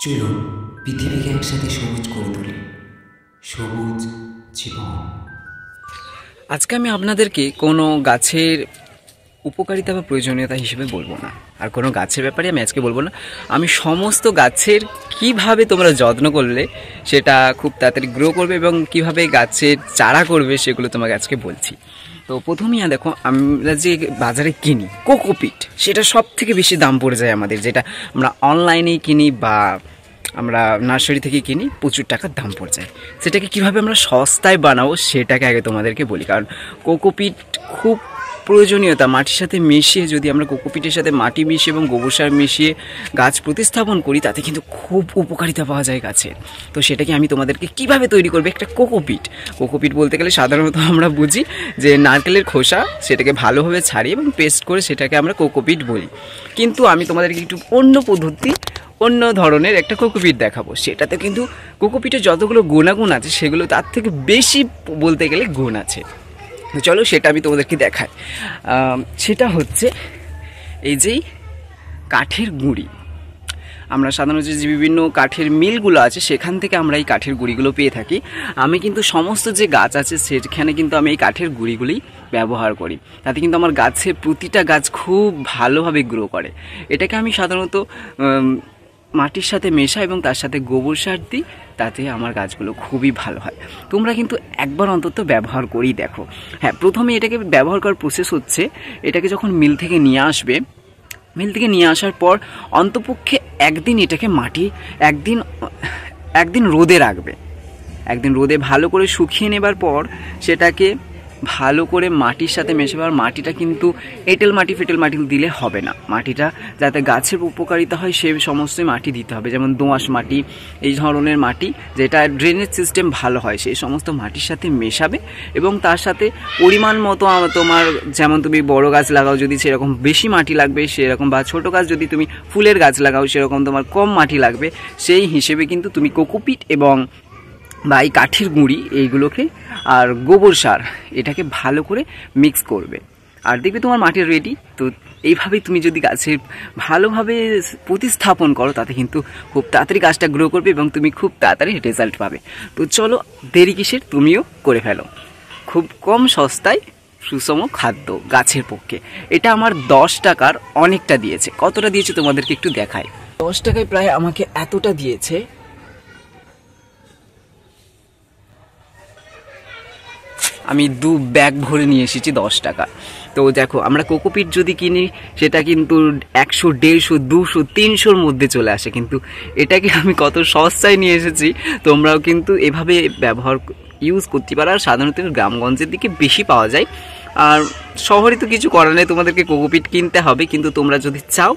চলুন পৃথিবীকে একসাথে সবুজ করে তুলি। সবুজ জীবন। আজকে আমি আপনাদেরকে কোনো গাছের উপকারিতা বা প্রয়োজনীয়তা হিসেবে বলবো না, আর কোনো গাছের ব্যাপারে আমি আজকে বলবো না। আমি সমস্ত গাছের কিভাবে তোমরা যত্ন করলে সেটা খুব তাড়াতাড়ি গ্রো করবে এবং কিভাবে গাছের চারা করবে সেগুলো তোমাকে আজকে বলছি। তো প্রথমেই দেখো, আমরা যে বাজারে কিনি কোকোপিট, সেটা সব থেকে বেশি দাম পড়ে যায় আমাদের, যেটা আমরা অনলাইনেই কিনি বা আমরা নার্সারি থেকে কিনি, প্রচুর টাকার দাম পড়ে যায়। সেটাকে কিভাবে আমরা সস্তায় বানাবো সেটাকে আগে তোমাদেরকে বলি। কারণ কোকোপিট খুব প্রয়োজনীয়তা। মাটির সাথে মিশিয়ে যদি আমরা কোকোপিটের সাথে মাটি মিশিয়ে এবং গোবর সার মিশিয়ে গাছ প্রতিস্থাপন করি, তাতে কিন্তু খুব উপকারিতা পাওয়া যায় গাছের। তো সেটাকে আমি তোমাদেরকে কিভাবে তৈরি করবে একটা কোকোপিট। কোকোপিট বলতে গেলে সাধারণত আমরা বুঝি যে নারকেলের খোসা, সেটাকে ভালোভাবে ছাড়িয়ে এবং পেস্ট করে সেটাকে আমরা কোকোপিট বলি। কিন্তু আমি তোমাদেরকে একটু অন্য পদ্ধতি, অন্য ধরনের একটা কোকোপিট দেখাবো। সেটাতে কিন্তু কোকোপিটের যতগুলো গুণাগুণ আছে সেগুলো তার থেকে বেশি বলতে গেলে গুণ আছে। তো চলো সেটা আমি তোমাদেরকে দেখাই। সেটা হচ্ছে এই যেই কাঠের গুঁড়ি। আমরা সাধারণত যে বিভিন্ন কাঠের মিলগুলো আছে সেখান থেকে আমরা এই কাঠের গুঁড়িগুলো পেয়ে থাকি। আমি কিন্তু সমস্ত যে গাছ আছে সেখানে কিন্তু আমি এই কাঠের গুঁড়িগুলোই ব্যবহার করি। তাতে কিন্তু আমার গাছের প্রতিটা গাছ খুব ভালোভাবে গ্রো করে। এটাকে আমি সাধারণত মাটির সাথে মেশা এবং তার সাথে গোবর সার দিই, তাতে আমার গাছগুলো খুবই ভালো হয়। তোমরা কিন্তু একবার অন্তত ব্যবহার করেই দেখো। হ্যাঁ, প্রথমে এটাকে ব্যবহার করার প্রসেস হচ্ছে, এটাকে যখন মিল থেকে নিয়ে আসবে, মিল থেকে নিয়ে আসার পর অন্তপক্ষে একদিন এটাকে একদিন রোদে রাখবে। একদিন রোদে ভালো করে শুকিয়ে নেবার পর সেটাকে ভালো করে মাটির সাথে মেশাবার। মাটিটা কিন্তু এঁটেল মাটি ফেটেল মাটি দিলে হবে না। মাটিটা যাতে গাছের উপকারিতা হয় সেই সমস্ত মাটি দিতে হবে, যেমন দোআঁশ মাটি, এই ধরনের মাটি যেটা ড্রেনেজ সিস্টেম ভালো হয়, সেই সমস্ত মাটির সাথে মেশাবে। এবং তার সাথে পরিমাণ মতো তোমার, যেমন তুমি বড় গাছ লাগাও যদি সেরকম বেশি মাটি লাগবে সেরকম, বা ছোটো গাছ যদি তুমি ফুলের গাছ লাগাও সেরকম তোমার কম মাটি লাগবে, সেই হিসেবে কিন্তু তুমি কোকোপিট এবং বা এই কাঠের গুঁড়ি এইগুলোকে আর গোবর সার এটাকে ভালো করে মিক্স করবে, আর দেখবে তোমার মাটি রেডি। তো এইভাবেই তুমি যদি গাছের ভালোভাবে প্রতিস্থাপন করো, তাতে কিন্তু খুব তাড়াতাড়ি গাছটা গ্রো করবে এবং তুমি খুব তাড়াতাড়ি রেজাল্ট পাবে। তো চলো দেরি কিসের, তুমিও করে ফেলো। খুব কম সস্তায় সুষম খাদ্য গাছের পক্ষে। এটা আমার 10 টাকার অনেকটা দিয়েছে। কতটা দিয়েছে তোমাদেরকে একটু দেখাই। 10 টাকায় প্রায় আমাকে এতটা দিয়েছে। আমি 2 ব্যাগ ভরে নিয়ে এসেছি 10 টাকা। তো দেখো, আমরা কোকোপিট যদি কিনি সেটা কিন্তু 100, 150, 200, 300-র মধ্যে চলে আসে, কিন্তু এটাকে আমি কত সস্তায় নিয়ে এসেছি। তোমরাও কিন্তু এভাবে ইউজ করতে পারো। আর সাধারণত গ্রামগঞ্জের দিকে বেশি পাওয়া যায়, আর শহরে তো কিছু করার নেই, তোমাদেরকে কোকোপিট কিনতে হবে। কিন্তু তোমরা যদি চাও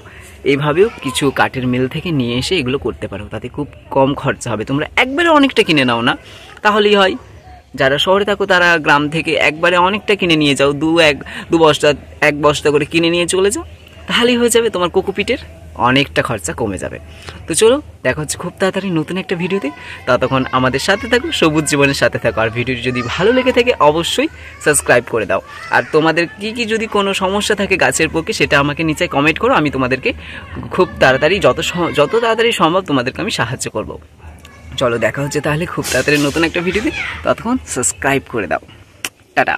এইভাবেও কিছু কাঠের মিল থেকে নিয়ে এসে এগুলো করতে পারো, তাতে খুব কম খরচা হবে। তোমরা একবারে অনেকটা কিনে নাও না, তাহলেই হয়। যারা শহরে থাকো তারা গ্রাম থেকে একবারে অনেকটা কিনে নিয়ে যাও, এক বস্তা করে কিনে নিয়ে চলে যাও, তাহলেই হয়ে যাবে। তোমার কোকোপিটের অনেকটা খরচা কমে যাবে। তো চলো, দেখা হচ্ছে খুব তাড়াতাড়ি নতুন একটা ভিডিওতে। ততক্ষণ আমাদের সাথে থাকো, সবুজ জীবনের সাথে থাকো। আর ভিডিওটি যদি ভালো লেগে থাকে অবশ্যই সাবস্ক্রাইব করে দাও। আর তোমাদের কি যদি কোনো সমস্যা থাকে গাছের পক্ষে, সেটা আমাকে নিচে কমেন্ট করো। আমি তোমাদেরকে খুব তাড়াতাড়ি, যত তাড়াতাড়ি সম্ভব তোমাদেরকে আমি সাহায্য করব। চলো দেখা হচ্ছে তাহলে খুব তাড়াতাড়ি নতুন একটা ভিডিওতে। ততক্ষণ সাবস্ক্রাইব করে দাও। টাটা।